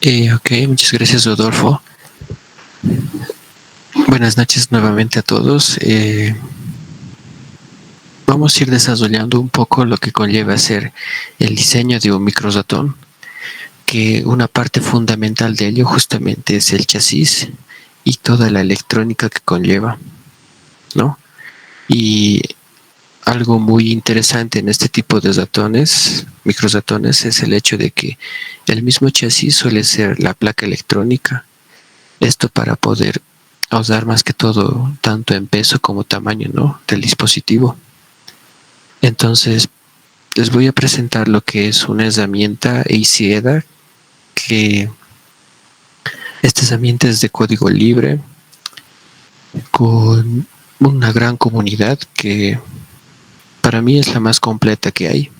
Ok, muchas gracias, Rodolfo. Buenas noches nuevamente a todos. Vamos a ir desarrollando un poco lo que conlleva hacer el diseño de un microratón, que una parte fundamental de ello justamente es el chasis y toda la electrónica que conlleva, ¿no? Y algo muy interesante en este tipo de ratones, microratones, es el hecho de que el mismo chasis suele ser la placa electrónica. Esto para poder ahorrar más que todo, tanto en peso como tamaño, ¿no?, del dispositivo. Entonces, les voy a presentar lo que es una herramienta ACEDA, que esta herramienta es de código libre, con una gran comunidad que para mí es la más completa que hay.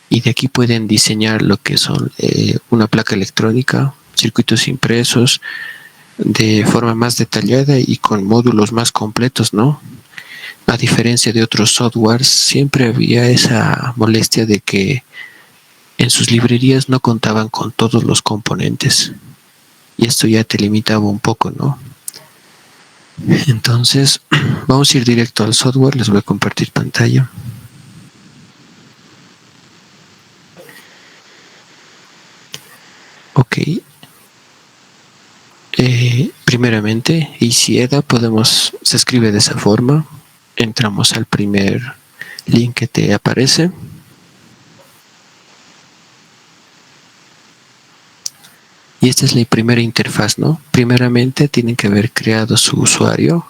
Y de aquí pueden diseñar lo que son una placa electrónica, circuitos impresos, de forma más detallada y con módulos más completos, ¿no? A diferencia de otros softwares, siempre había esa molestia de que en sus librerías no contaban con todos los componentes. Y esto ya te limitaba un poco, ¿no? Entonces, vamos a ir directo al software. Les voy a compartir pantalla. Ok. Primeramente, ACEDA se escribe de esa forma. Entramos al primer link que te aparece. Y esta es la primera interfaz, ¿no? Primeramente tienen que haber creado su usuario,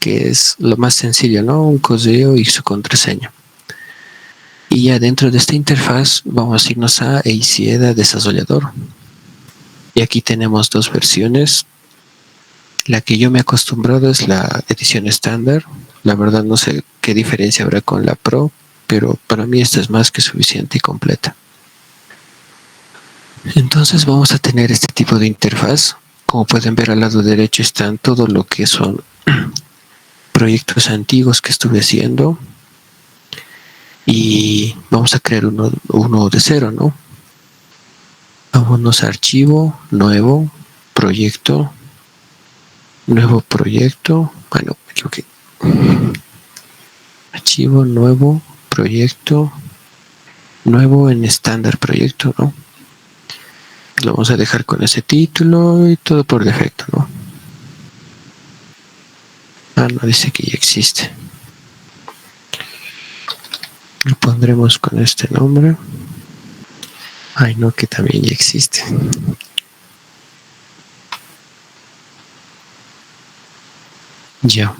que es lo más sencillo, ¿no? Un correo y su contraseña. Y ya dentro de esta interfaz vamos a irnos a ACEDA Desarrollador. Y aquí tenemos dos versiones. La que yo me he acostumbrado es la edición estándar. La verdad no sé qué diferencia habrá con la Pro, pero para mí esta es más que suficiente y completa. Entonces vamos a tener este tipo de interfaz. Como pueden ver, al lado derecho están todo lo que son proyectos antiguos que estuve haciendo. Y vamos a crear uno de cero, ¿no? Vámonos a archivo, nuevo proyecto. Nuevo proyecto. Bueno, me equivoqué. Archivo, nuevo proyecto. Nuevo en estándar proyecto, ¿no? Lo vamos a dejar con ese título y todo por defecto, ¿no? Ah, no, dice que ya existe. Lo pondremos con este nombre. Ay, no, que también ya existe. Ya.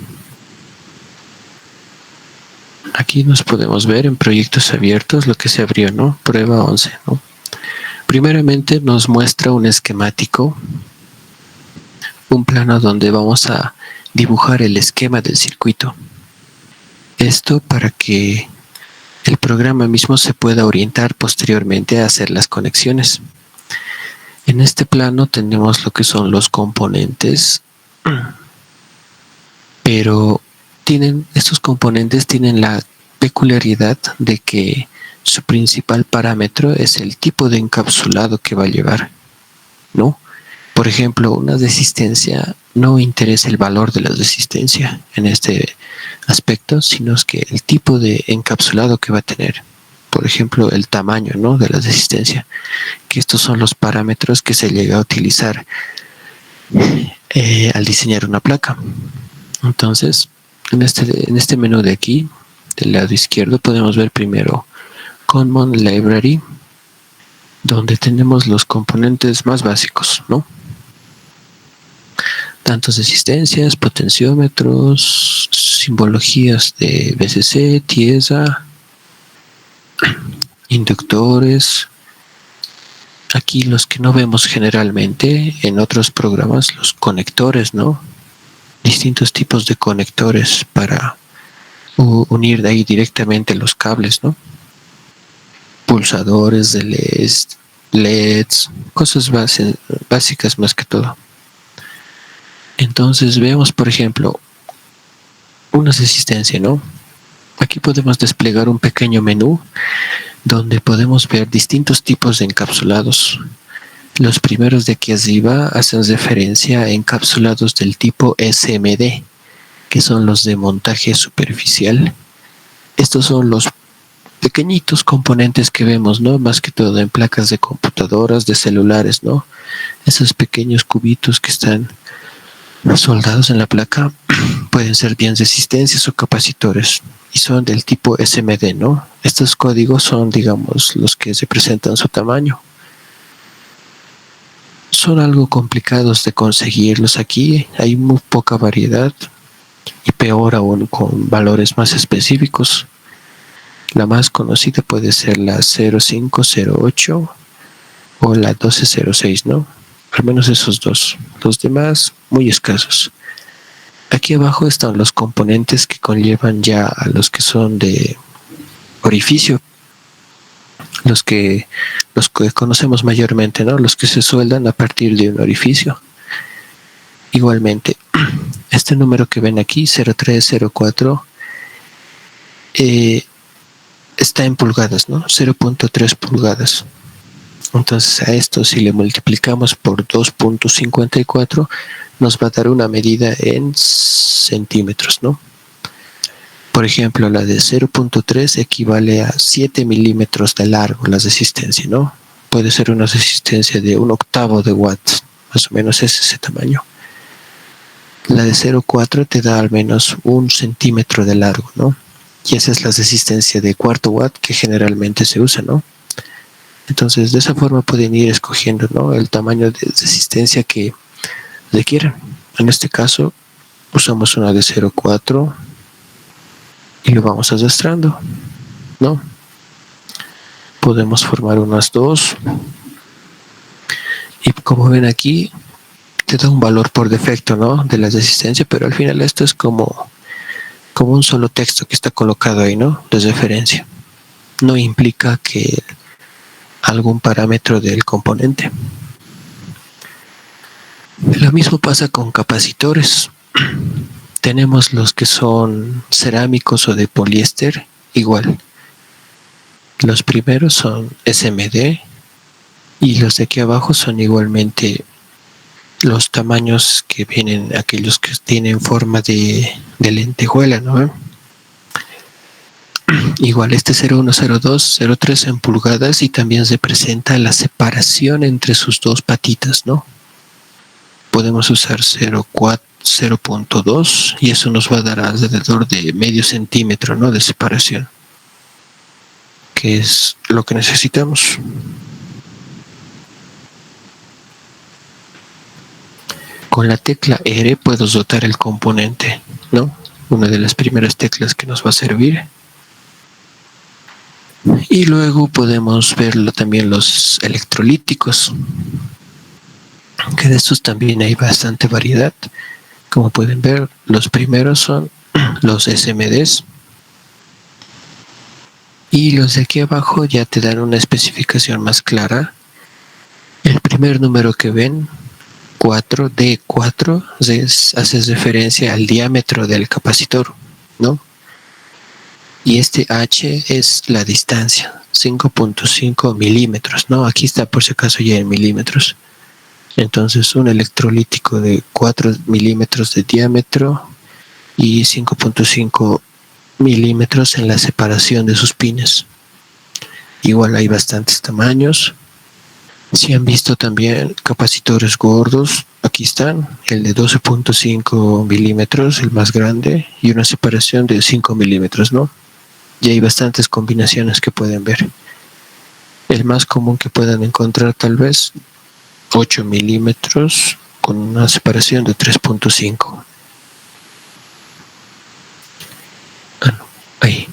Aquí nos podemos ver en proyectos abiertos lo que se abrió, ¿no? Prueba 11, ¿no? Primeramente nos muestra un esquemático, un plano donde vamos a dibujar el esquema del circuito. Esto para que el programa mismo se pueda orientar posteriormente a hacer las conexiones. En este plano tenemos lo que son los componentes, pero estos componentes tienen la peculiaridad de que su principal parámetro es el tipo de encapsulado que va a llevar, ¿no? Por ejemplo, una resistencia no interesa el valor de la resistencia en este aspecto, sino es que el tipo de encapsulado que va a tener. Por ejemplo, el tamaño, ¿no?, de la resistencia, que estos son los parámetros que se llega a utilizar al diseñar una placa. Entonces, en este menú de aquí, del lado izquierdo, podemos ver primero Common Library, donde tenemos los componentes más básicos, ¿no? Tantos resistencias, potenciómetros, simbologías de VCC, tierra, inductores. Aquí los que no vemos generalmente en otros programas, los conectores, ¿no? Distintos tipos de conectores para unir de ahí directamente los cables, ¿no? Pulsadores de LEDs, cosas básicas más que todo. Entonces vemos, por ejemplo, una resistencia, ¿no? Aquí podemos desplegar un pequeño menú donde podemos ver distintos tipos de encapsulados. Los primeros de aquí arriba hacen referencia a encapsulados del tipo SMD, que son los de montaje superficial. Estos son los pequeñitos componentes que vemos, ¿no? Más que todo en placas de computadoras, de celulares, ¿no? Esos pequeños cubitos que están soldados en la placa pueden ser bien resistencias o capacitores y son del tipo SMD, ¿no? Estos códigos son, digamos, los que representan su tamaño. Son algo complicados de conseguirlos aquí, hay muy poca variedad y peor aún con valores más específicos. La más conocida puede ser la 0508 o la 1206, ¿no? Al menos esos dos. Los demás, muy escasos. Aquí abajo están los componentes que conllevan ya a los que son de orificio. Los que conocemos mayormente, ¿no? Los que se sueldan a partir de un orificio. Igualmente, este número que ven aquí, 0304, está en pulgadas, ¿no? 0.3 pulgadas. Entonces a esto, si le multiplicamos por 2.54, nos va a dar una medida en centímetros, ¿no? Por ejemplo, la de 0.3 equivale a 7 milímetros de largo, la resistencia, ¿no? Puede ser una resistencia de 1/8 de watts, más o menos es ese tamaño. La de 0.4 te da al menos 1 centímetro de largo, ¿no? Y esa es la resistencia de 1/4 watt que generalmente se usa, ¿no? Entonces, de esa forma pueden ir escogiendo, ¿no?, el tamaño de resistencia que requieran. En este caso, usamos una de 0.4 y lo vamos arrastrando, ¿no? Podemos formar unas dos. Y como ven aquí, te da un valor por defecto, ¿no?, de la resistencia, pero al final esto es como un solo texto que está colocado ahí, ¿no?, de referencia. No implica que algún parámetro del componente. Lo mismo pasa con capacitores. Tenemos los que son cerámicos o de poliéster, igual. Los primeros son SMD y los de aquí abajo son igualmente los tamaños que vienen, aquellos que tienen forma de lentejuela, ¿no? Igual este 0102, 03 en pulgadas y también representa la separación entre sus dos patitas, ¿no? Podemos usar 0.2 y eso nos va a dar alrededor de medio centímetro, ¿no?, de separación, que es lo que necesitamos. Con la tecla R puedo rotar el componente, ¿no? Una de las primeras teclas que nos va a servir. Y luego podemos ver también los electrolíticos, que de estos también hay bastante variedad. Como pueden ver, los primeros son los SMDs. Y los de aquí abajo ya te dan una especificación más clara. El primer número que ven, 4D4, hace referencia al diámetro del capacitor, ¿no? Y este H es la distancia, 5.5 milímetros, ¿no? Aquí está por si acaso ya en milímetros. Entonces un electrolítico de 4 milímetros de diámetro y 5.5 milímetros en la separación de sus pines. Igual hay bastantes tamaños. Si han visto también capacitores gordos, aquí están, el de 12.5 milímetros, el más grande, y una separación de 5 milímetros, ¿no? Y hay bastantes combinaciones que pueden ver. El más común que puedan encontrar tal vez 8 milímetros con una separación de 3.5. No, ahí.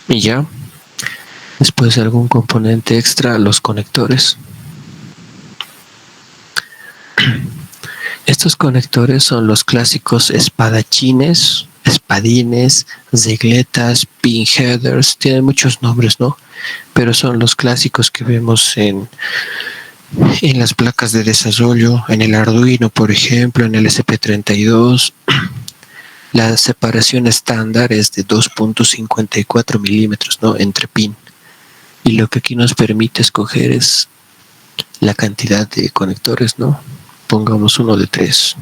Y ya, después de algún componente extra, los conectores. Estos conectores son los clásicos espadachines, espadines, regletas, pin headers, tienen muchos nombres, ¿no? Pero son los clásicos que vemos en las placas de desarrollo, en el Arduino, por ejemplo, en el SP32. La separación estándar es de 2.54 milímetros, ¿no?, entre pin. Y lo que aquí nos permite escoger es la cantidad de conectores, ¿no? Pongamos uno de 3.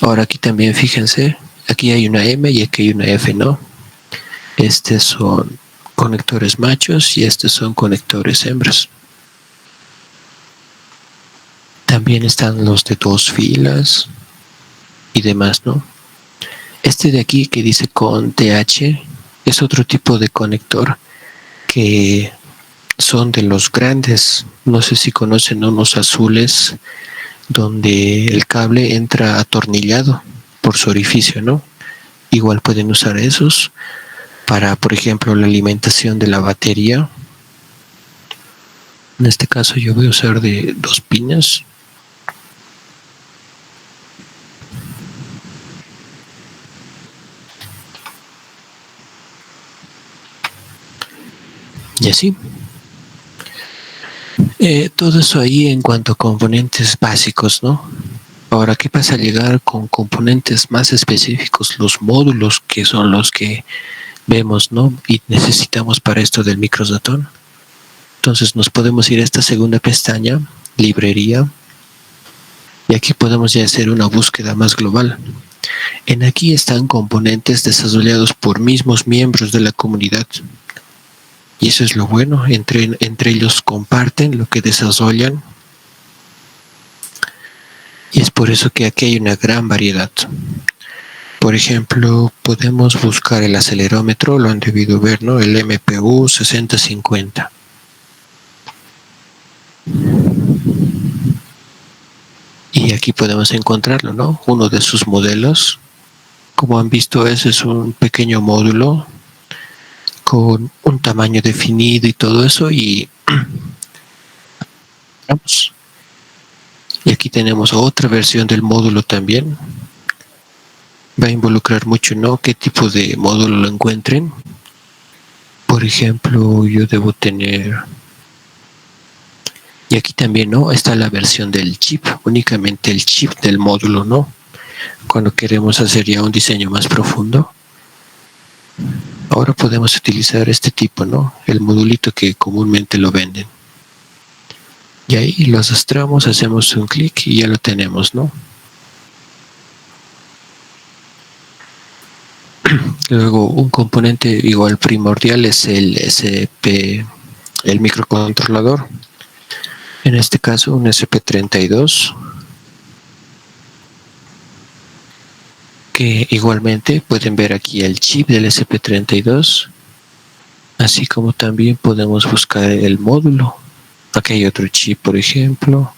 Ahora aquí también fíjense, aquí hay una M y aquí hay una F, ¿no? Estos son conectores machos y estos son conectores hembras. También están los de 2 filas y demás, ¿no? Este de aquí que dice con TH es otro tipo de conector que son de los grandes. No sé si conocen unos azules donde el cable entra atornillado por su orificio, ¿no? Igual pueden usar esos para, por ejemplo, la alimentación de la batería. En este caso yo voy a usar de 2 pinas. Y así. Todo eso ahí en cuanto a componentes básicos, ¿no? Ahora, ¿qué pasa al llegar con componentes más específicos? Los módulos, que son los que vemos, ¿no? Y necesitamos para esto del microsatón. Entonces nos podemos ir a esta segunda pestaña, librería, y aquí podemos ya hacer una búsqueda más global. En aquí están componentes desarrollados por mismos miembros de la comunidad. Y eso es lo bueno, entre ellos comparten lo que desarrollan. Y es por eso que aquí hay una gran variedad. Por ejemplo, podemos buscar el acelerómetro, lo han debido ver, ¿no? El MPU 6050. Y aquí podemos encontrarlo, ¿no? Uno de sus modelos. Como han visto, ese es un pequeño módulo con un tamaño definido y todo eso. Y vamos. Y aquí tenemos otra versión del módulo también. Va a involucrar mucho, ¿no? ¿Qué tipo de módulo lo encuentren? Por ejemplo, yo debo tener... Y aquí también, ¿no? Está la versión del chip, únicamente el chip del módulo, ¿no? Cuando queremos hacer ya un diseño más profundo. Ahora podemos utilizar este tipo, ¿no? El modulito que comúnmente lo venden. Y ahí lo arrastramos, hacemos un clic y ya lo tenemos, ¿no? Luego un componente igual primordial es el SP, el microcontrolador. En este caso un SP32, que igualmente pueden ver aquí el chip del SP32, así como también podemos buscar el módulo. Aquí hay otro chip, por ejemplo.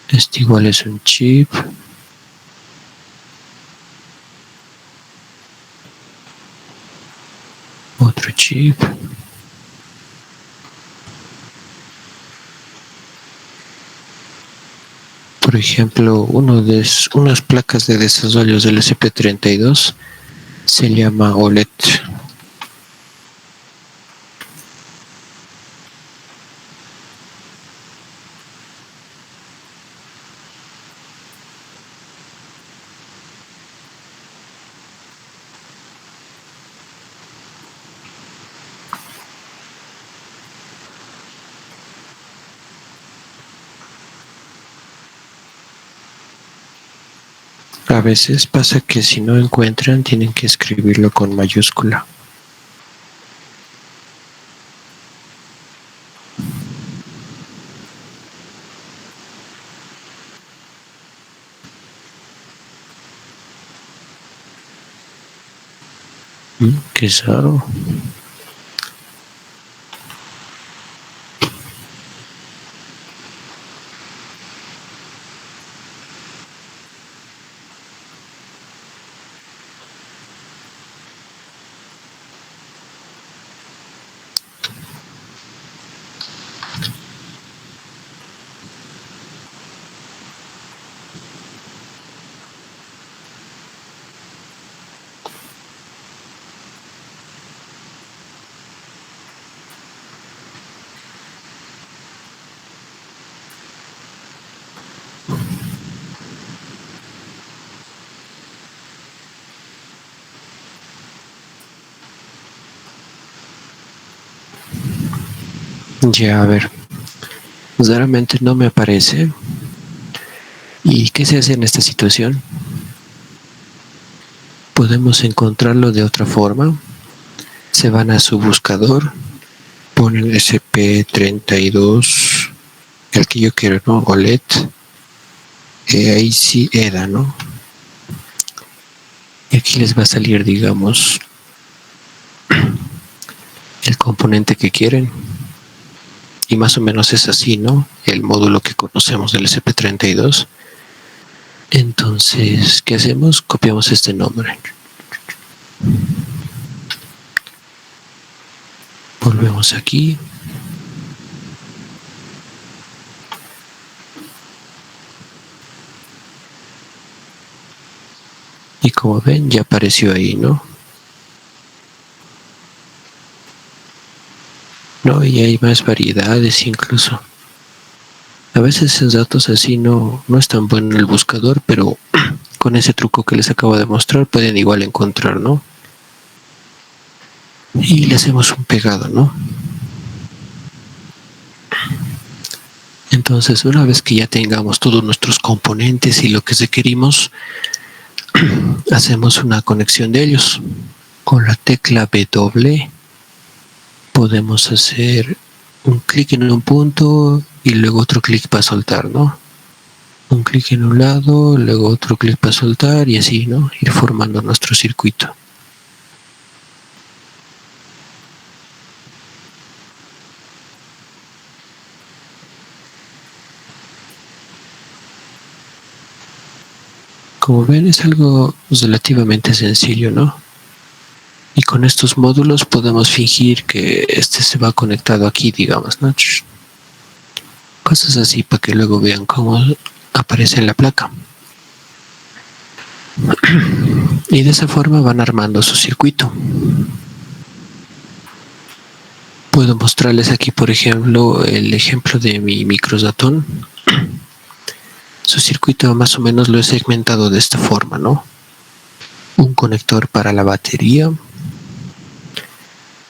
Este igual es un chip. Otro chip. Por ejemplo, unas placas de desarrollo del SP32 se llama OLED. A veces pasa que si no encuentran tienen que escribirlo con mayúscula. Qué raro. Ya, a ver, realmente no me aparece. ¿Y qué se hace en esta situación? Podemos encontrarlo de otra forma. Se van a su buscador, ponen SP32, el que yo quiero, ¿no? OLED. Ahí sí EDA, ¿no? Y aquí les va a salir, digamos, el componente que quieren. Y más o menos es así, ¿no? El módulo que conocemos del SP32. Entonces, ¿qué hacemos? Copiamos este nombre. Volvemos aquí. Y como ven, ya apareció ahí, ¿no? No, y hay más variedades incluso. A veces esos datos así no es tan bueno el buscador, pero con ese truco que les acabo de mostrar pueden igual encontrar, ¿no? Y le hacemos un pegado, ¿no? Entonces, una vez que ya tengamos todos nuestros componentes y lo que requerimos, hacemos una conexión de ellos. Con la tecla W podemos hacer un clic en un punto y luego otro clic para soltar, ¿no? Un clic en un lado, luego otro clic para soltar y así, ¿no? Ir formando nuestro circuito. Como ven, es algo relativamente sencillo, ¿no? Y con estos módulos podemos fingir que este se va conectado aquí, digamos, ¿no? Cosas así para que luego vean cómo aparece en la placa. Y de esa forma van armando su circuito. Puedo mostrarles aquí, por ejemplo, el ejemplo de mi microdatón. Su circuito más o menos lo he segmentado de esta forma, ¿no? Un conector para la batería,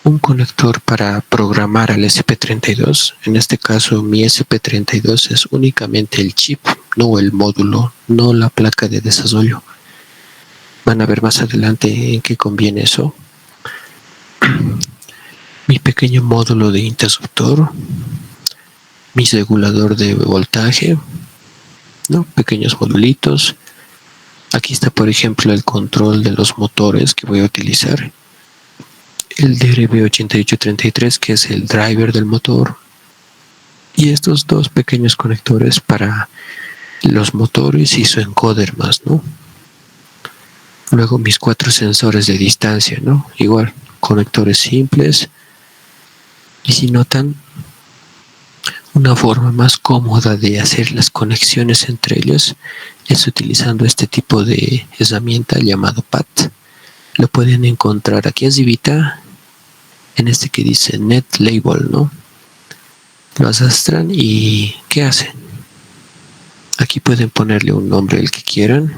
un conector para programar al SP32. En este caso mi SP32 es únicamente el chip, no el módulo, no la placa de desarrollo. Van a ver más adelante en qué conviene eso. Mi pequeño módulo de interruptor, mi regulador de voltaje, ¿no? Pequeños modulitos. Aquí está, por ejemplo, el control de los motores que voy a utilizar. El DRB8833, que es el driver del motor. Y estos dos pequeños conectores para los motores y su encoder más, ¿no? Luego mis 4 sensores de distancia, ¿no? Igual, conectores simples. Y si notan, una forma más cómoda de hacer las conexiones entre ellos es utilizando este tipo de herramienta llamado PAT. Lo pueden encontrar aquí arribita, en este que dice Net Label, ¿no? Lo arrastran y ¿qué hacen? Aquí pueden ponerle un nombre el que quieran,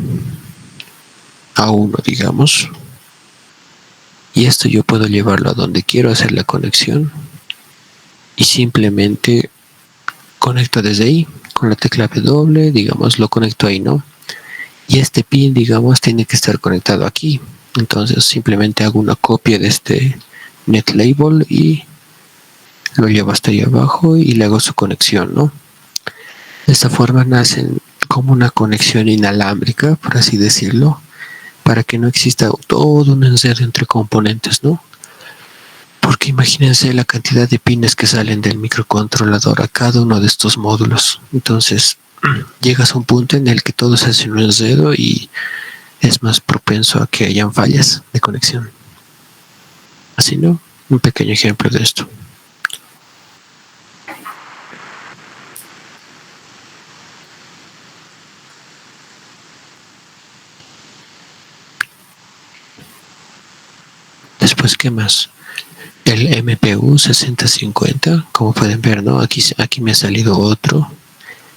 a uno digamos, y esto yo puedo llevarlo a donde quiero hacer la conexión y simplemente conecto desde ahí con la tecla W, digamos, lo conecto ahí, ¿no? Y este pin, digamos, tiene que estar conectado aquí. Entonces simplemente hago una copia de este net label y lo llevo hasta ahí abajo y le hago su conexión, ¿no? De esta forma nacen como una conexión inalámbrica, por así decirlo, para que no exista todo un enredo entre componentes, ¿no? Porque imagínense la cantidad de pines que salen del microcontrolador a cada uno de estos módulos. Entonces llegas a un punto en el que todo se hace un enredo y es más propenso a que hayan fallas de conexión. Así, ¿no? Un pequeño ejemplo de esto. Después, ¿qué más? El MPU 6050, como pueden ver, ¿no? Aquí me ha salido otro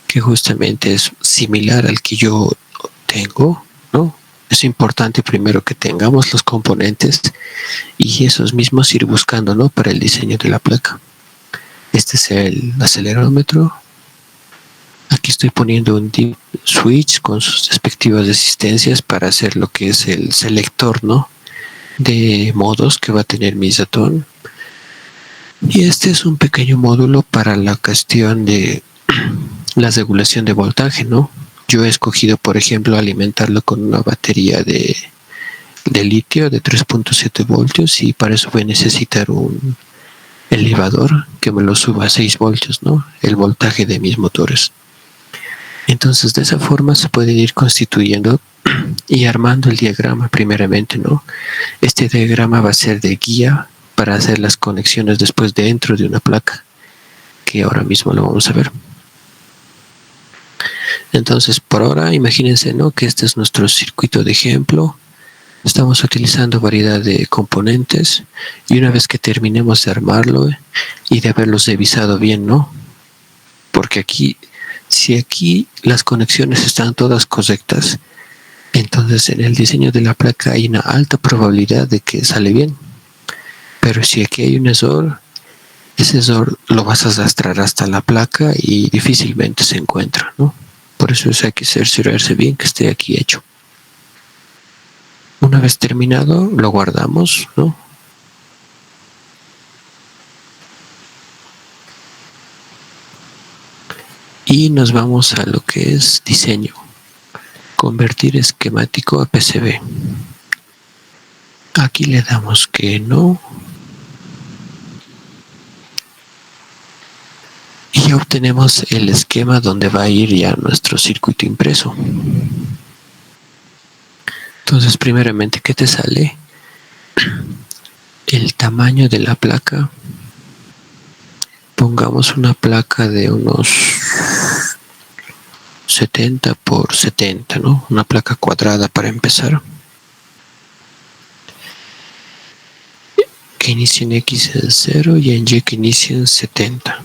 que justamente es similar al que yo tengo, ¿no? Es importante primero que tengamos los componentes y esos mismos ir buscando, ¿no? Para el diseño de la placa. Este es el acelerómetro. Aquí estoy poniendo un dip switch con sus respectivas resistencias para hacer lo que es el selector, ¿no?, de modos que va a tener mi Zaton. Y este es un pequeño módulo para la cuestión de la regulación de voltaje, ¿no? Yo he escogido, por ejemplo, alimentarlo con una batería de litio de 3.7 voltios, y para eso voy a necesitar un elevador que me lo suba a 6 voltios, ¿no?, el voltaje de mis motores. Entonces, de esa forma se puede ir constituyendo y armando el diagrama primeramente, ¿no? Este diagrama va a ser de guía para hacer las conexiones después dentro de una placa, que ahora mismo lo vamos a ver. Entonces, por ahora, imagínense, ¿no?, que este es nuestro circuito de ejemplo. Estamos utilizando variedad de componentes, y una vez que terminemos de armarlo y de haberlos revisado bien, ¿no?, porque aquí, si aquí las conexiones están todas correctas, entonces en el diseño de la placa hay una alta probabilidad de que sale bien. Pero si aquí hay un error, ese error lo vas a arrastrar hasta la placa y difícilmente se encuentra, ¿no? Por eso hay que cerciorarse bien que esté aquí hecho. Una vez terminado, lo guardamos, ¿no? Y nos vamos a lo que es diseño. Convertir esquemático a PCB. Aquí le damos que no. Y obtenemos el esquema donde va a ir ya nuestro circuito impreso. Entonces, primeramente, ¿qué te sale? El tamaño de la placa. Pongamos una placa de unos 70 por 70, ¿no? Una placa cuadrada para empezar. Que inicie en X en 0 y en Y que inicie en 70.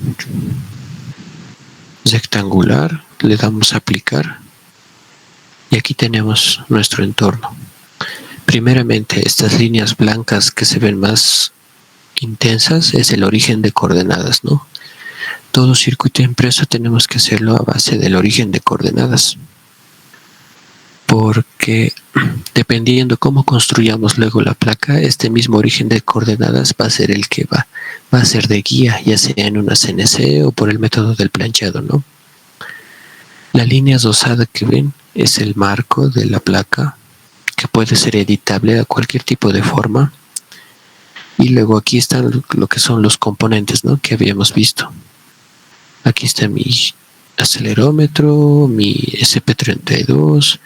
Rectangular, le damos a aplicar. Y aquí tenemos nuestro entorno. Primeramente, estas líneas blancas que se ven más intensas es el origen de coordenadas, ¿no? Todo circuito impreso tenemos que hacerlo a base del origen de coordenadas, porque dependiendo cómo construyamos luego la placa, este mismo origen de coordenadas va a ser el que va a ser de guía, ya sea en una CNC o por el método del planchado, ¿no? La línea rosada que ven es el marco de la placa, que puede ser editable a cualquier tipo de forma. Y luego aquí están lo que son los componentes, ¿no?, que habíamos visto. Aquí está mi acelerómetro, mi SP32,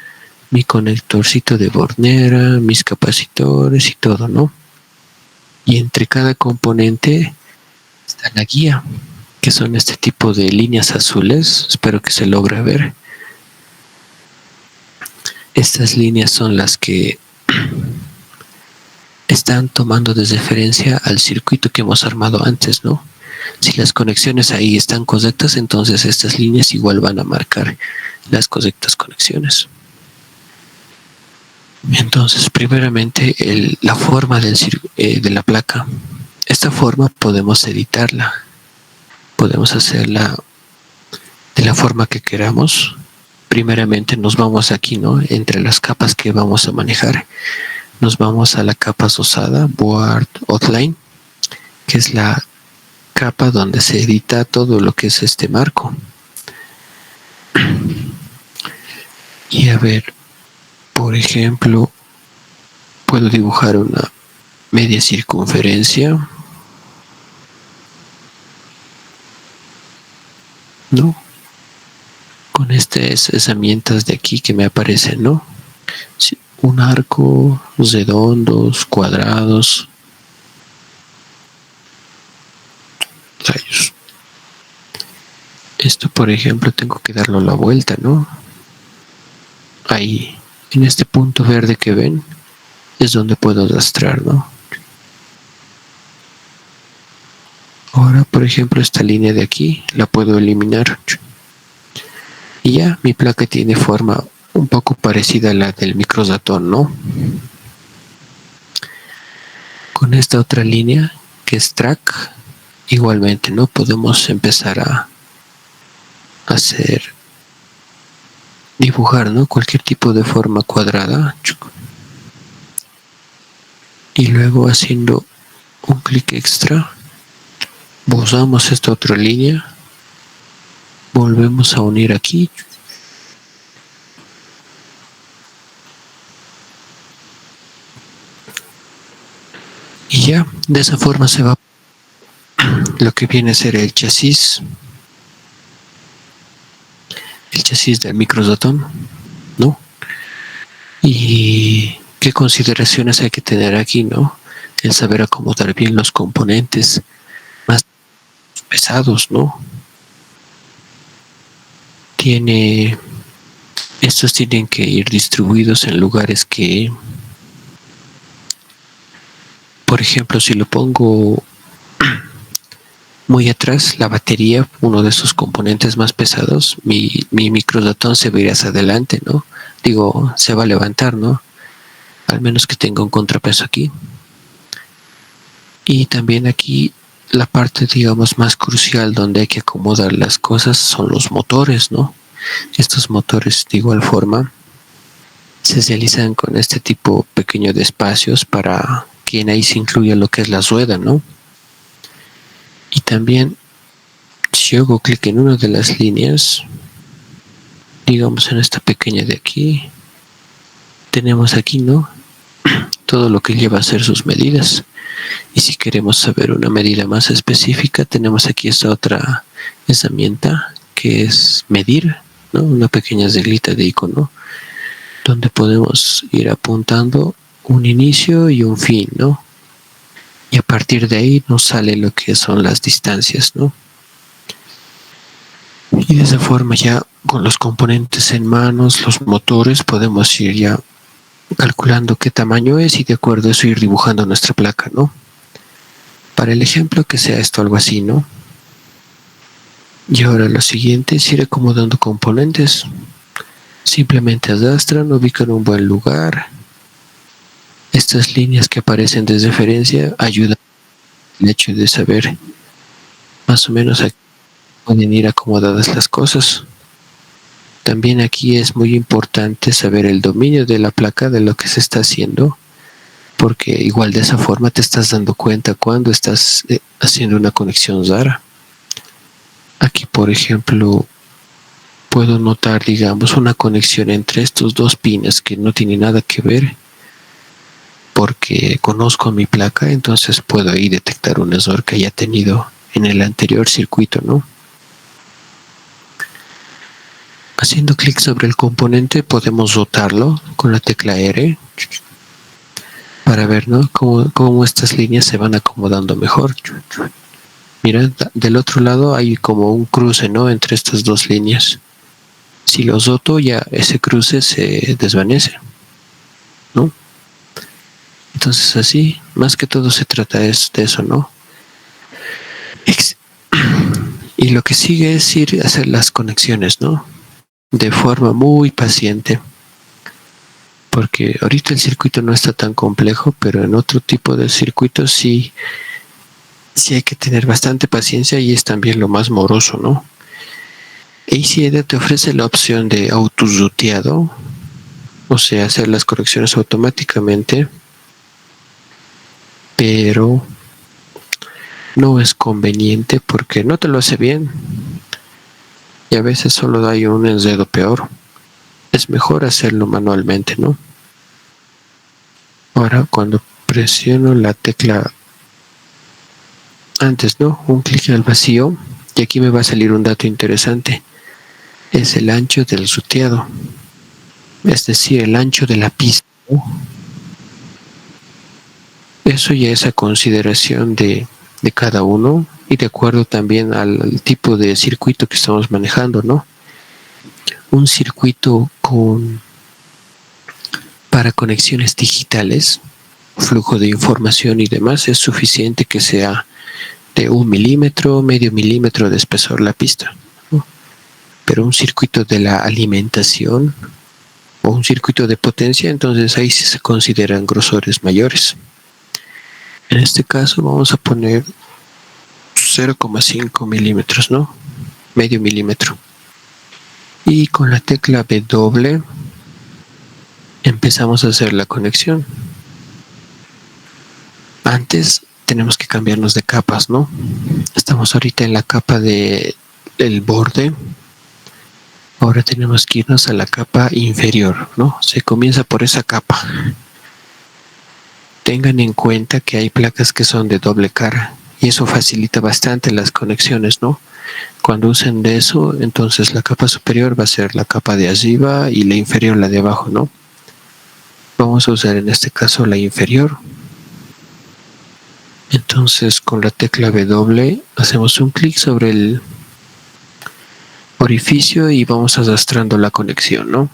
mi conectorcito de bornera, mis capacitores y todo, ¿no? Y entre cada componente está la guía, que son este tipo de líneas azules. Espero que se logre ver. Estas líneas son las que están tomando de referencia al circuito que hemos armado antes, ¿no? Si las conexiones ahí están correctas, entonces estas líneas igual van a marcar las correctas conexiones. Entonces, primeramente, la forma de la placa. Esta forma podemos editarla. Podemos hacerla de la forma que queramos. Primeramente nos vamos aquí, ¿no?, entre las capas que vamos a manejar. Nos vamos a la capa rosada, Board Outline, que es la capa donde se edita todo lo que es este marco. Y a ver, por ejemplo, puedo dibujar una media circunferencia, ¿no?, con estas herramientas de aquí que me aparecen, ¿no? Sí, un arco, redondos, cuadrados. Rayos. Esto, por ejemplo, tengo que darlo la vuelta, ¿no? Ahí, en este punto verde que ven, es donde puedo arrastrar, ¿no? Ahora, por ejemplo, esta línea de aquí la puedo eliminar. Y ya mi placa tiene forma un poco parecida a la del microratón, ¿no? Con esta otra línea, que es track, igualmente, ¿no? Podemos empezar a dibujar, ¿no? Cualquier tipo de forma cuadrada. Y luego haciendo un clic extra, borramos esta otra línea, volvemos a unir aquí. Y ya, de esa forma se va lo que viene a ser el chasis del microratón, ¿no? Y qué consideraciones hay que tener aquí, ¿no? El saber acomodar bien los componentes más pesados, ¿no? Estos tienen que ir distribuidos en lugares que, por ejemplo, si lo pongo muy atrás, la batería, uno de esos componentes más pesados, mi microratón se va a ir hacia adelante, ¿no? Digo, se va a levantar, ¿no? Al menos que tenga un contrapeso aquí. Y también aquí la parte, digamos, más crucial donde hay que acomodar las cosas son los motores, ¿no? Estos motores, de igual forma, se realizan con este tipo pequeño de espacios para que en ahí se incluya lo que es la rueda, ¿no? Y también, si hago clic en una de las líneas, digamos en esta pequeña de aquí, tenemos aquí, ¿no? Todo lo que lleva a ser sus medidas. Y si queremos saber una medida más específica, tenemos aquí esta otra herramienta que es medir, ¿no? Una pequeña reglita de icono donde podemos ir apuntando un inicio y un fin, ¿no? Y a partir de ahí nos sale lo que son las distancias, ¿no? Y de esa forma ya con los componentes en manos, los motores, podemos ir ya calculando qué tamaño es y de acuerdo a eso ir dibujando nuestra placa, ¿no? Para el ejemplo que sea esto algo así, ¿no? Y ahora lo siguiente es ir acomodando componentes. Simplemente arrastran, ubican un buen lugar. Estas líneas que aparecen de referencia ayudan al hecho de saber más o menos a qué pueden ir acomodadas las cosas. También aquí es muy importante saber el dominio de la placa de lo que se está haciendo, porque igual de esa forma te estás dando cuenta cuando estás haciendo una conexión rara. Aquí, por ejemplo, puedo notar, digamos, una conexión entre estos dos pines que no tiene nada que ver, porque conozco mi placa, entonces puedo ahí detectar un error que haya tenido en el anterior circuito, ¿no? Haciendo clic sobre el componente podemos rotarlo con la tecla R para ver, ¿no? cómo estas líneas se van acomodando mejor. Mira, del otro lado hay como un cruce, ¿no? Entre estas dos líneas. Si lo roto, ya ese cruce se desvanece, ¿no? Entonces así, más que todo se trata de eso, ¿no? Y lo que sigue es ir a hacer las conexiones, ¿no? De forma muy paciente. Porque ahorita el circuito no está tan complejo, pero en otro tipo de circuitos sí hay que tener bastante paciencia y es también lo más moroso, ¿no? ACED te ofrece la opción de autorruteado, o sea, hacer las correcciones automáticamente, pero no es conveniente porque no te lo hace bien y a veces solo da un enredo peor. Es mejor hacerlo manualmente, ¿no? Ahora cuando presiono la tecla antes, ¿no? Un clic al vacío y aquí me va a salir un dato interesante. Es el ancho del ruteado, es decir, el ancho de la pista, ¿no? Eso ya es a consideración de cada uno y de acuerdo también al tipo de circuito que estamos manejando, ¿no? Un circuito para conexiones digitales, flujo de información y demás, es suficiente que sea de 1 milímetro, medio milímetro de espesor la pista, ¿no? Pero un circuito de la alimentación o un circuito de potencia, entonces ahí sí se consideran grosores mayores. En este caso vamos a poner 0,5 milímetros, ¿no? Medio milímetro. Y con la tecla W empezamos a hacer la conexión. Antes tenemos que cambiarnos de capas, ¿no? Estamos ahorita en la capa del borde. Ahora tenemos que irnos a la capa inferior, ¿no? Se comienza por esa capa. Tengan en cuenta que hay placas que son de doble cara y eso facilita bastante las conexiones, ¿no? Cuando usen de eso, entonces la capa superior va a ser la capa de arriba y la inferior la de abajo, ¿no? Vamos a usar en este caso la inferior. Entonces con la tecla W hacemos un clic sobre el orificio y vamos arrastrando la conexión, ¿no?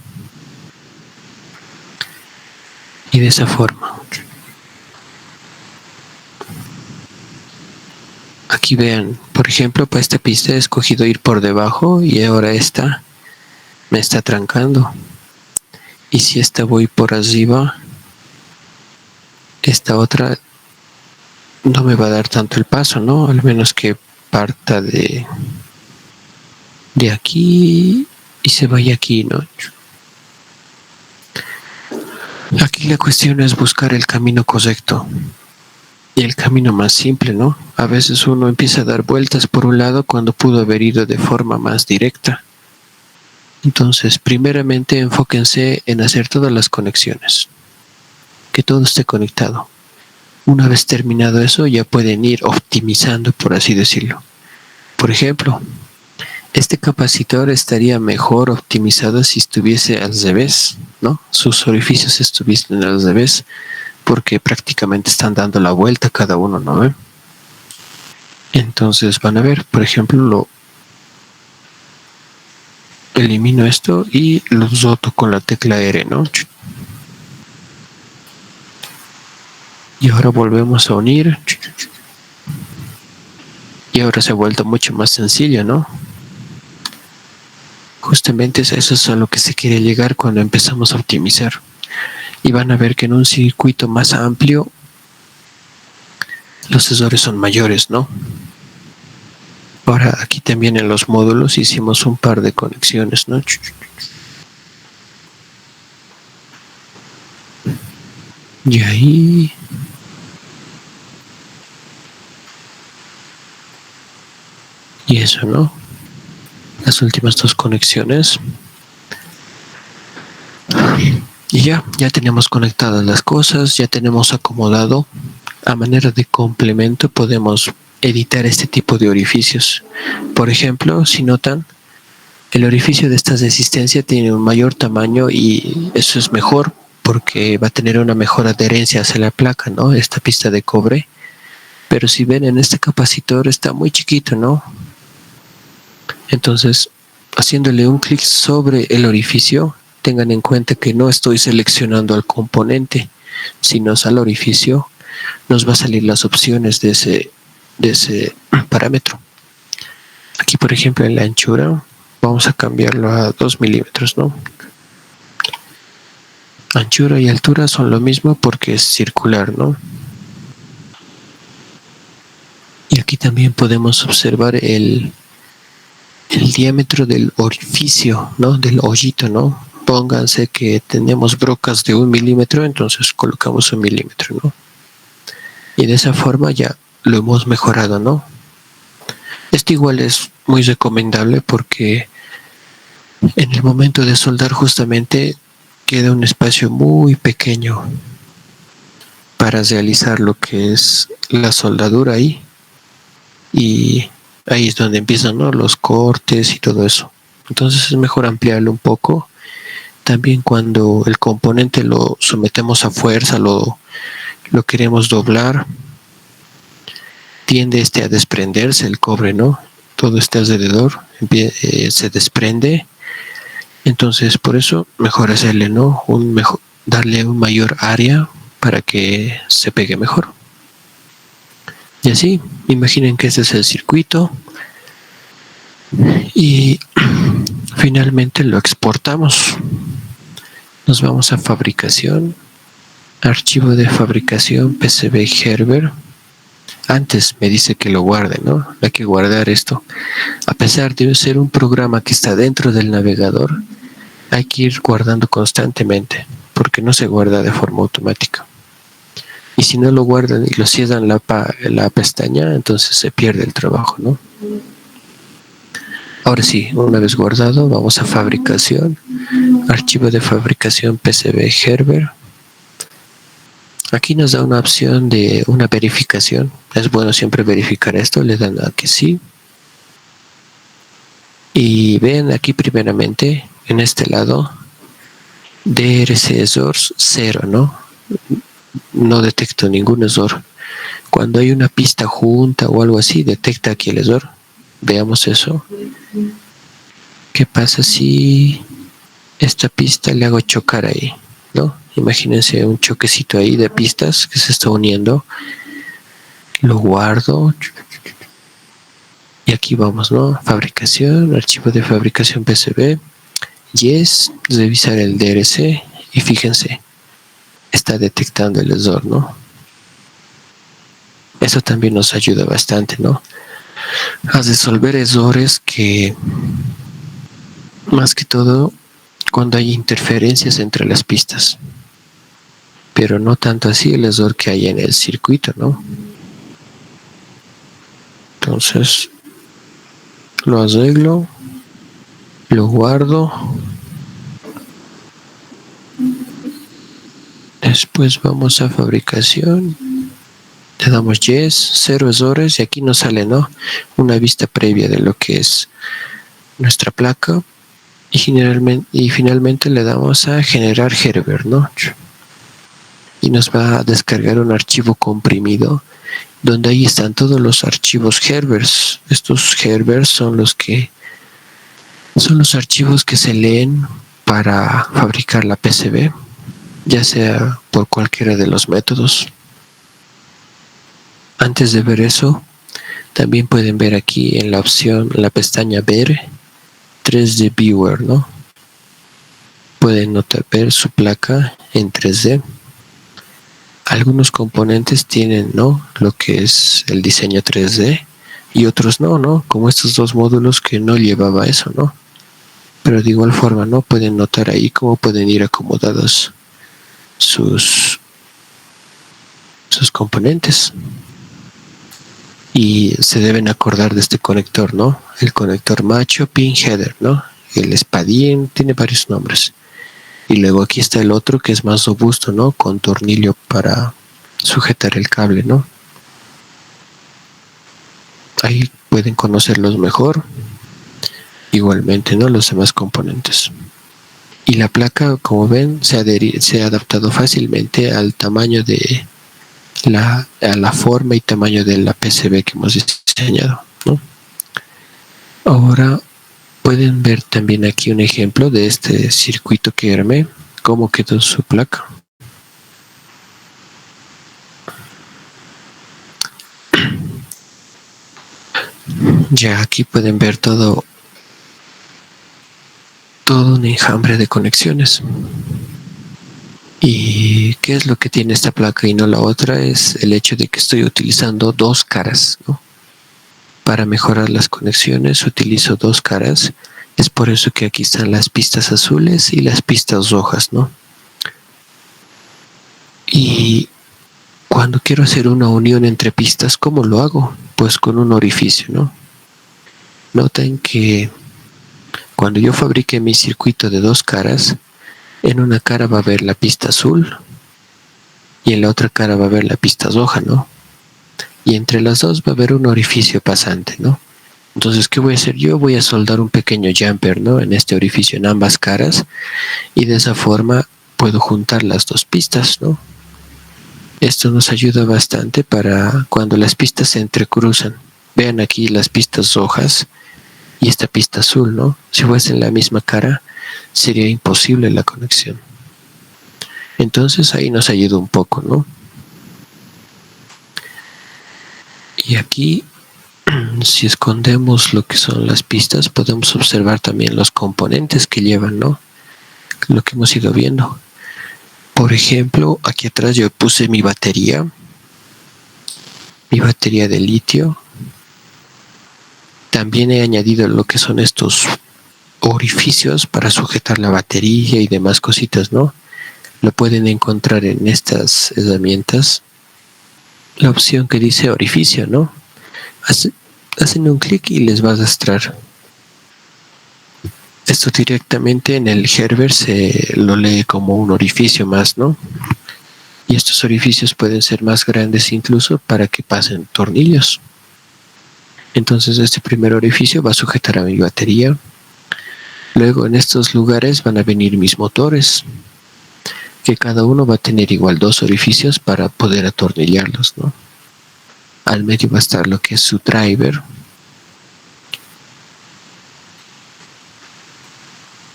Y de esa forma. Aquí vean, por ejemplo, para esta pista he escogido ir por debajo y ahora esta me está trancando. Y si esta voy por arriba, esta otra no me va a dar tanto el paso, ¿no? Al menos que parta de aquí y se vaya aquí, ¿no? Aquí la cuestión es buscar el camino correcto y el camino más simple, ¿no? A veces uno empieza a dar vueltas por un lado cuando pudo haber ido de forma más directa. Entonces, primeramente enfóquense en hacer todas las conexiones, que todo esté conectado. Una vez terminado eso, ya pueden ir optimizando, por así decirlo. Por ejemplo, este capacitor estaría mejor optimizado si estuviese al revés, ¿no? Sus orificios estuviesen al revés, porque prácticamente están dando la vuelta cada uno, ¿no? Entonces van a ver, por ejemplo, elimino esto y lo roto con la tecla R, ¿no? Y ahora volvemos a unir. Y ahora se ha vuelto mucho más sencillo, ¿no? Justamente eso es a lo que se quiere llegar cuando empezamos a optimizar. Y van a ver que en un circuito más amplio los sensores son mayores, ¿no? Ahora aquí también en los módulos hicimos un par de conexiones, ¿no? Y ahí... Y eso, ¿no? Las últimas dos conexiones. Y ya tenemos conectadas las cosas, ya tenemos acomodado. A manera de complemento podemos editar este tipo de orificios. Por ejemplo, si notan, el orificio de esta resistencia tiene un mayor tamaño y eso es mejor porque va a tener una mejor adherencia hacia la placa, ¿no? Esta pista de cobre. Pero si ven en este capacitor está muy chiquito, ¿no? Entonces, haciéndole un clic sobre el orificio, tengan en cuenta que no estoy seleccionando al componente, sino al orificio. Nos va a salir las opciones de ese parámetro. Aquí, por ejemplo, en la anchura, vamos a cambiarlo a 2 milímetros, ¿no? Anchura y altura son lo mismo porque es circular, ¿no? Y aquí también podemos observar el diámetro del orificio, ¿no? Del hoyito, ¿no? Pónganse que tenemos brocas de 1 milímetro, entonces colocamos 1 milímetro, ¿no? Y de esa forma ya lo hemos mejorado, ¿no? Esto igual es muy recomendable porque en el momento de soldar justamente queda un espacio muy pequeño para realizar lo que es la soldadura ahí. Y ahí es donde empiezan, ¿no? Los cortes y todo eso. Entonces es mejor ampliarlo un poco. También cuando el componente lo sometemos a fuerza, lo queremos doblar, tiende a desprenderse el cobre, ¿no? Todo este alrededor se desprende. Entonces por eso mejor hacerle, ¿no? Darle un mayor área para que se pegue mejor. Y así, imaginen que este es el circuito y finalmente lo exportamos. Nos vamos a fabricación, archivo de fabricación PCB Gerber Antes me dice que lo guarde, ¿no? Hay que guardar esto. A pesar de ser un programa que está dentro del navegador, hay que ir guardando constantemente, porque no se guarda de forma automática. Y si no lo guardan y lo cierran la pestaña, entonces se pierde el trabajo, ¿no? Ahora sí, una vez guardado, vamos a fabricación, archivo de fabricación PCB Gerber. Aquí nos da una opción de una verificación. Es bueno siempre verificar esto, le dan a que sí. Y ven aquí primeramente, en este lado, DRC source 0, ¿no? No detecto ningún error. Cuando hay una pista junta o algo así, detecta aquí el error. Veamos eso. ¿Qué pasa si esta pista le hago chocar ahí, ¿no? Imagínense un choquecito ahí de pistas que se está uniendo. Lo guardo. Y aquí vamos, ¿no? Fabricación, archivo de fabricación PCB. Yes, revisar el DRC. Y fíjense, está detectando el error, ¿no? Eso también nos ayuda bastante, ¿no? A resolver errores que, más que todo, cuando hay interferencias entre las pistas. Pero no tanto así el error que hay en el circuito, ¿no? Entonces, lo arreglo, lo guardo. Después vamos a fabricación. Le damos yes, 0 errores y aquí nos sale, ¿no? Una vista previa de lo que es nuestra placa y finalmente le damos a generar Gerber, ¿no? Y nos va a descargar un archivo comprimido donde ahí están todos los archivos Gerbers. Estos Gerbers son los archivos que se leen para fabricar la PCB, ya sea por cualquiera de los métodos. Antes de ver eso, también pueden ver aquí en la opción, en la pestaña ver, 3D Viewer, ¿no? Pueden ver su placa en 3D. Algunos componentes tienen, ¿no?, lo que es el diseño 3D y otros no, ¿no? Como estos dos módulos que no llevaba eso, ¿no? Pero de igual forma, ¿no? Pueden notar ahí cómo pueden ir acomodados sus componentes. Y se deben acordar de este conector, ¿no? El conector macho pin header, ¿no? El espadín tiene varios nombres. Y luego aquí está el otro que es más robusto, ¿no? Con tornillo para sujetar el cable, ¿no? Ahí pueden conocerlos mejor. Igualmente, ¿no? Los demás componentes. Y la placa, como ven, se ha adaptado fácilmente al tamaño de a la forma y tamaño de la PCB que hemos diseñado, ¿no? Ahora pueden ver también aquí un ejemplo de este circuito que armé, cómo quedó su placa. Ya aquí pueden ver todo un enjambre de conexiones. ¿Y qué es lo que tiene esta placa y no la otra? Es el hecho de que estoy utilizando dos caras, ¿no? Para mejorar las conexiones utilizo dos caras. Es por eso que aquí están las pistas azules y las pistas rojas, ¿no? Y cuando quiero hacer una unión entre pistas, ¿cómo lo hago? Pues con un orificio, ¿no? Noten que cuando yo fabrique mi circuito de dos caras, en una cara va a haber la pista azul y en la otra cara va a haber la pista roja, ¿no? Y entre las dos va a haber un orificio pasante, ¿no? Entonces, ¿qué voy a hacer yo? Voy a soldar un pequeño jumper, ¿no? En este orificio, en ambas caras, y de esa forma puedo juntar las dos pistas, ¿no? Esto nos ayuda bastante para cuando las pistas se entrecruzan. Vean aquí las pistas rojas y esta pista azul, ¿no? Si fuesen la misma cara, sería imposible la conexión. Entonces ahí nos ayuda un poco, ¿no? Y aquí, si escondemos lo que son las pistas, podemos observar también los componentes que llevan, ¿no? Lo que hemos ido viendo. Por ejemplo, aquí atrás yo puse mi batería mi batería de litio. También he añadido lo que son estos orificios para sujetar la batería y demás cositas, ¿no? Lo pueden encontrar en estas herramientas. La opción que dice orificio, ¿no? Hacen un clic y les va a arrastrar. Esto directamente en el Herbert se lo lee como un orificio más, ¿no? Y estos orificios pueden ser más grandes incluso para que pasen tornillos. Entonces este primer orificio va a sujetar a mi batería. Luego en estos lugares van a venir mis motores, que cada uno va a tener igual 2 orificios para poder atornillarlos, ¿no? Al medio va a estar lo que es su driver.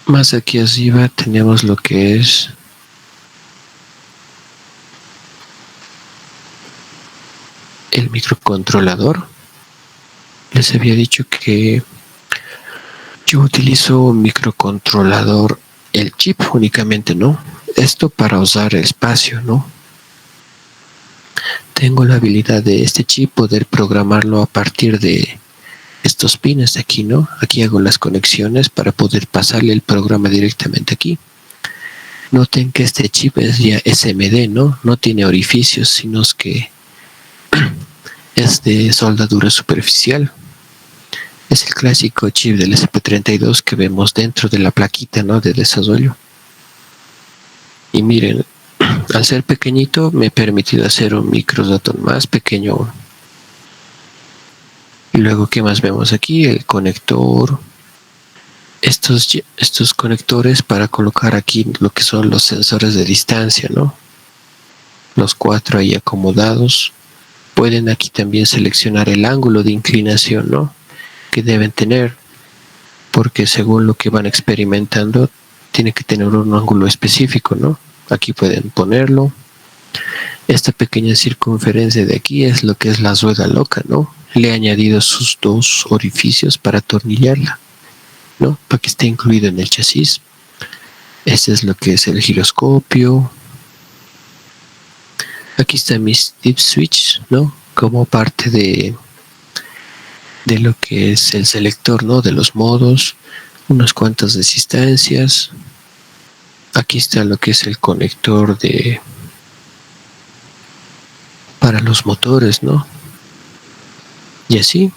Más aquí arriba tenemos lo que es el microcontrolador. Les había dicho que yo utilizo un microcontrolador, el chip únicamente, ¿no? Esto para usar espacio, ¿no? Tengo la habilidad de este chip poder programarlo a partir de estos pines de aquí, ¿no? Aquí hago las conexiones para poder pasarle el programa directamente aquí. Noten que este chip es ya SMD, ¿no? No tiene orificios, sino que es de soldadura superficial. Es el clásico chip del SP32 que vemos dentro de la plaquita, ¿no? De desarrollo. Y miren, al ser pequeñito me he permitido hacer un microdatón más pequeño. Y luego, ¿qué más vemos aquí? El conector. Estos conectores para colocar aquí lo que son los sensores de distancia, ¿no? Los 4 ahí acomodados. Pueden aquí también seleccionar el ángulo de inclinación, ¿no? Que deben tener, porque según lo que van experimentando, tiene que tener un ángulo específico, ¿no? Aquí pueden ponerlo. Esta pequeña circunferencia de aquí es lo que es la rueda loca, ¿no? Le he añadido sus 2 orificios para atornillarla, ¿no? Para que esté incluido en el chasis. Este es lo que es el giroscopio. Aquí está mi dip switch, ¿no? Como parte de lo que es el selector, ¿no? De los modos, unas cuantas resistencias. Aquí está lo que es el conector para los motores, ¿no? Y así,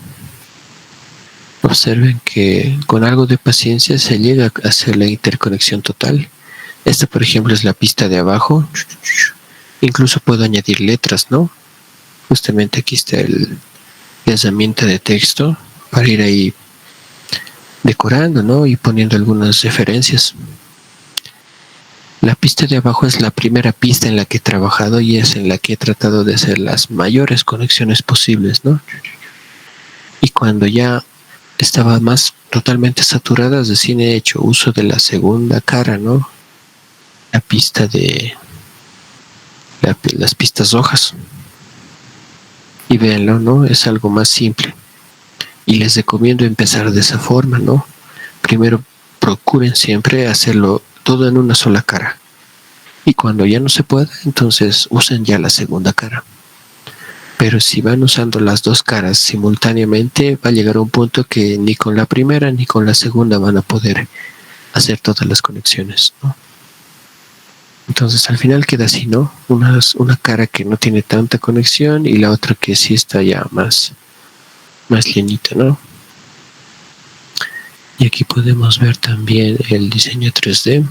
observen que con algo de paciencia se llega a hacer la interconexión total. Esta, por ejemplo, es la pista de abajo. Incluso puedo añadir letras, ¿no? Justamente aquí está la herramienta de texto para ir ahí decorando, ¿no? Y poniendo algunas referencias. La pista de abajo es la primera pista en la que he trabajado y es en la que he tratado de hacer las mayores conexiones posibles, ¿no? Y cuando ya estaba más totalmente saturada, recién he hecho uso de la segunda cara, ¿no? La pista de las pistas rojas. Y véanlo, ¿no? Es algo más simple. Y les recomiendo empezar de esa forma, ¿no? Primero procuren siempre hacerlo todo en una sola cara. Y cuando ya no se pueda, entonces usen ya la segunda cara. Pero si van usando las 2 caras simultáneamente, va a llegar a un punto que ni con la primera ni con la segunda van a poder hacer todas las conexiones, ¿no? Entonces al final queda así, ¿no? Una cara que no tiene tanta conexión y la otra que sí está ya más llenita, ¿no? Y aquí podemos ver también el diseño 3D.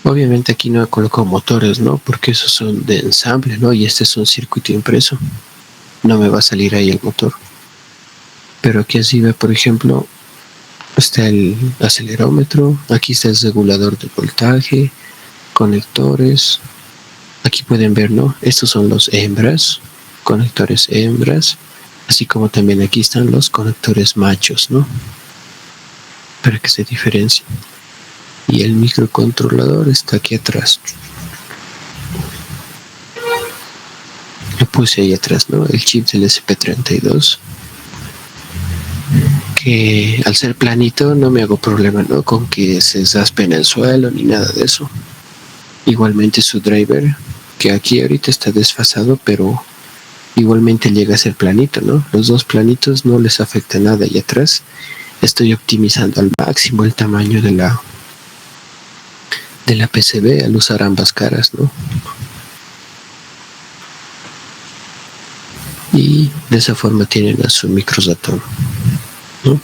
Obviamente aquí no he colocado motores, ¿no? Porque esos son de ensamble, ¿no? Y este es un circuito impreso. No me va a salir ahí el motor. Pero aquí arriba, por ejemplo, está el acelerómetro. Aquí está el regulador de voltaje, conectores. Aquí pueden ver, ¿no? Estos son los hembras, conectores hembras. Así como también aquí están los conectores machos, ¿no? Para que se diferencien. Y el microcontrolador está aquí atrás. Lo puse ahí atrás, ¿no? El chip del SP32, que que al ser planito no me hago problema, ¿no?, con que se zaspe en el suelo ni nada de eso. Igualmente su driver, que aquí ahorita está desfasado, pero igualmente llega a ser planito, ¿no? Los dos planitos no les afecta nada. Y atrás estoy optimizando al máximo el tamaño de la PCB al usar ambas caras, ¿no? Y de esa forma tienen a su microSATORN, ¿no?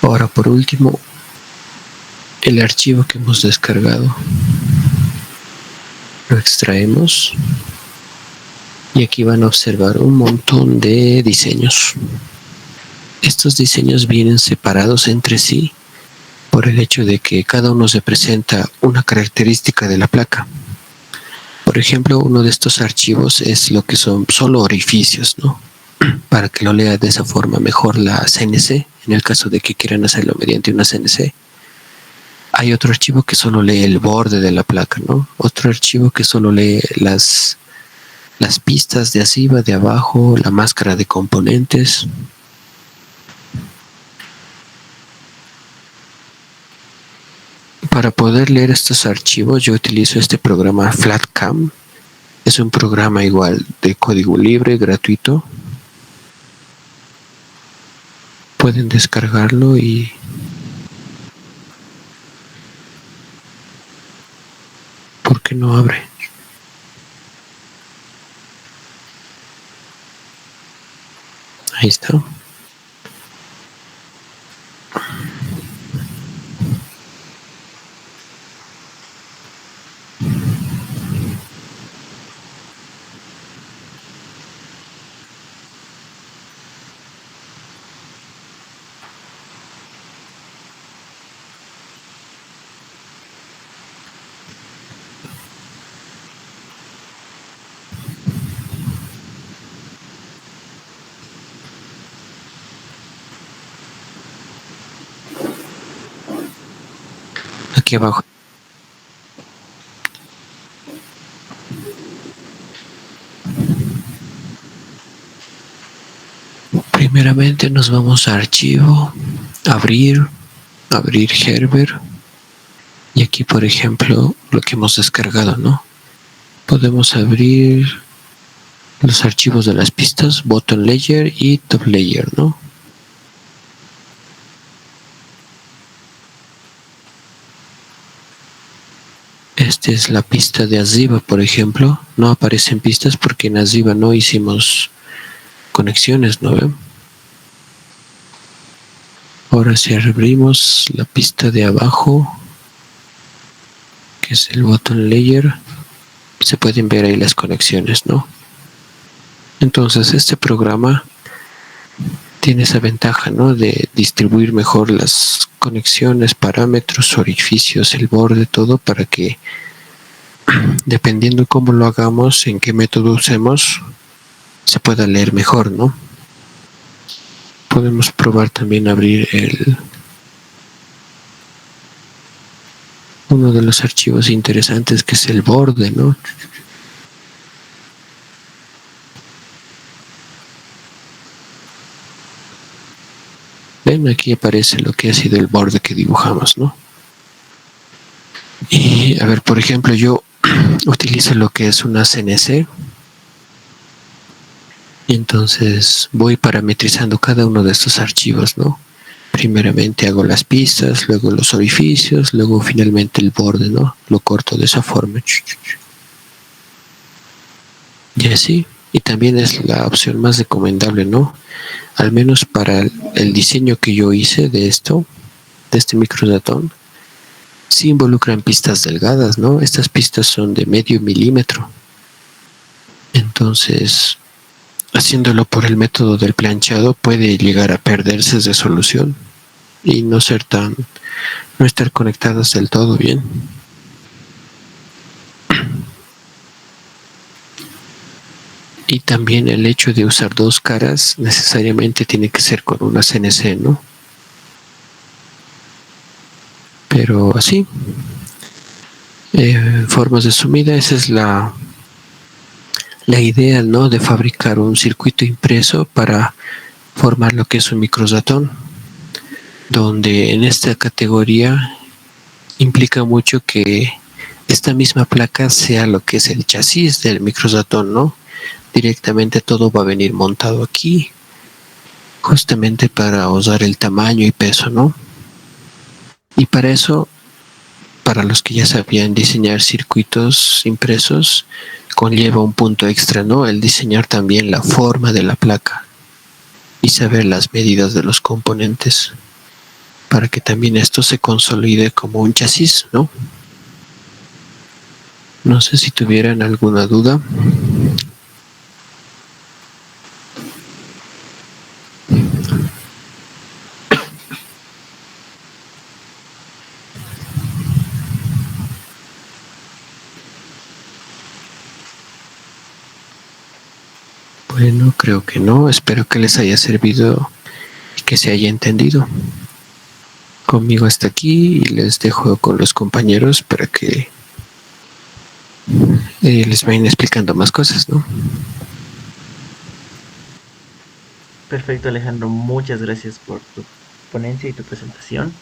Ahora, por último, el archivo que hemos descargado lo extraemos y aquí van a observar un montón de diseños. Estos diseños vienen separados entre sí por el hecho de que cada uno representa una característica de la placa. Por ejemplo, uno de estos archivos es lo que son solo orificios, ¿no?, para que lo lea de esa forma mejor la CNC, en el caso de que quieran hacerlo mediante una CNC. Hay otro archivo que solo lee el borde de la placa, ¿no? Otro archivo que solo lee las pistas de arriba, de abajo, la máscara de componentes. Para poder leer estos archivos yo utilizo este programa FlatCam. Es un programa igual de código libre, gratuito. Pueden descargarlo y ¿por qué no abre? Ahí está. Aquí abajo. Primeramente nos vamos a archivo, abrir Herbert, y aquí por ejemplo lo que hemos descargado, ¿no? Podemos abrir los archivos de las pistas, bottom layer y top layer, ¿no? Esta es la pista de arriba, por ejemplo. No aparecen pistas porque en arriba no hicimos conexiones, ¿no ven? Ahora si abrimos la pista de abajo, que es el bottom layer, se pueden ver ahí las conexiones, ¿no? Entonces este programa tiene esa ventaja, ¿no?, de distribuir mejor las conexiones, parámetros, orificios, el borde, todo, para que dependiendo cómo lo hagamos, en qué método usemos, se pueda leer mejor, ¿no? Podemos probar también abrir uno de los archivos interesantes, que es el borde, ¿no? Ven, aquí aparece lo que ha sido el borde que dibujamos, ¿no? Y a ver, por ejemplo, yo utilizo lo que es una CNC. Y entonces voy parametrizando cada uno de estos archivos, ¿no? Primeramente hago las pistas, luego los orificios, luego finalmente el borde, ¿no? Lo corto de esa forma. Y así. Y también es la opción más recomendable, ¿no? Al menos para el diseño que yo hice de esto, de este microSATORN, sí involucran pistas delgadas, ¿no? Estas pistas son de medio milímetro. Entonces, haciéndolo por el método del planchado puede llegar a perderse resolución y no estar conectadas del todo bien. Y también el hecho de usar dos caras necesariamente tiene que ser con una CNC, ¿no? Pero así, formas de sumida, esa es la idea, ¿no?, de fabricar un circuito impreso para formar lo que es un microratón, donde en esta categoría implica mucho que esta misma placa sea lo que es el chasis del microratón, ¿no? Directamente todo va a venir montado aquí, justamente para usar el tamaño y peso, ¿no? Y para eso, para los que ya sabían diseñar circuitos impresos, conlleva un punto extra, ¿no? El diseñar también la forma de la placa y saber las medidas de los componentes para que también esto se consolide como un chasis, ¿no? No sé si tuvieran alguna duda. Bueno, creo que no. Espero que les haya servido y que se haya entendido. Conmigo hasta aquí y les dejo con los compañeros para que les vayan explicando más cosas, ¿no? Perfecto, Alejandro. Muchas gracias por tu ponencia y tu presentación.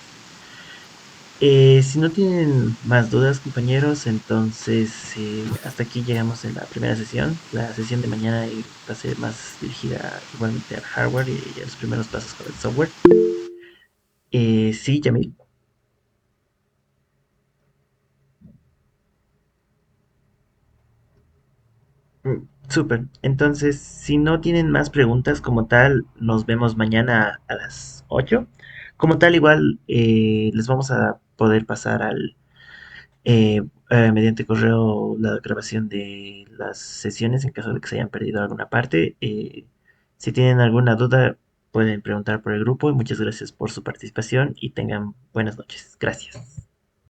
Si no tienen más dudas, compañeros, entonces hasta aquí llegamos en la primera sesión. La sesión de mañana va a ser más dirigida igualmente al hardware y a los primeros pasos con el software. Sí, Yamil. Súper. Entonces, si no tienen más preguntas como tal, nos vemos mañana a las 8. Como tal, igual les vamos a poder pasar mediante correo la grabación de las sesiones en caso de que se hayan perdido alguna parte. Si tienen alguna duda, pueden preguntar por el grupo y muchas gracias por su participación y tengan buenas noches. Gracias.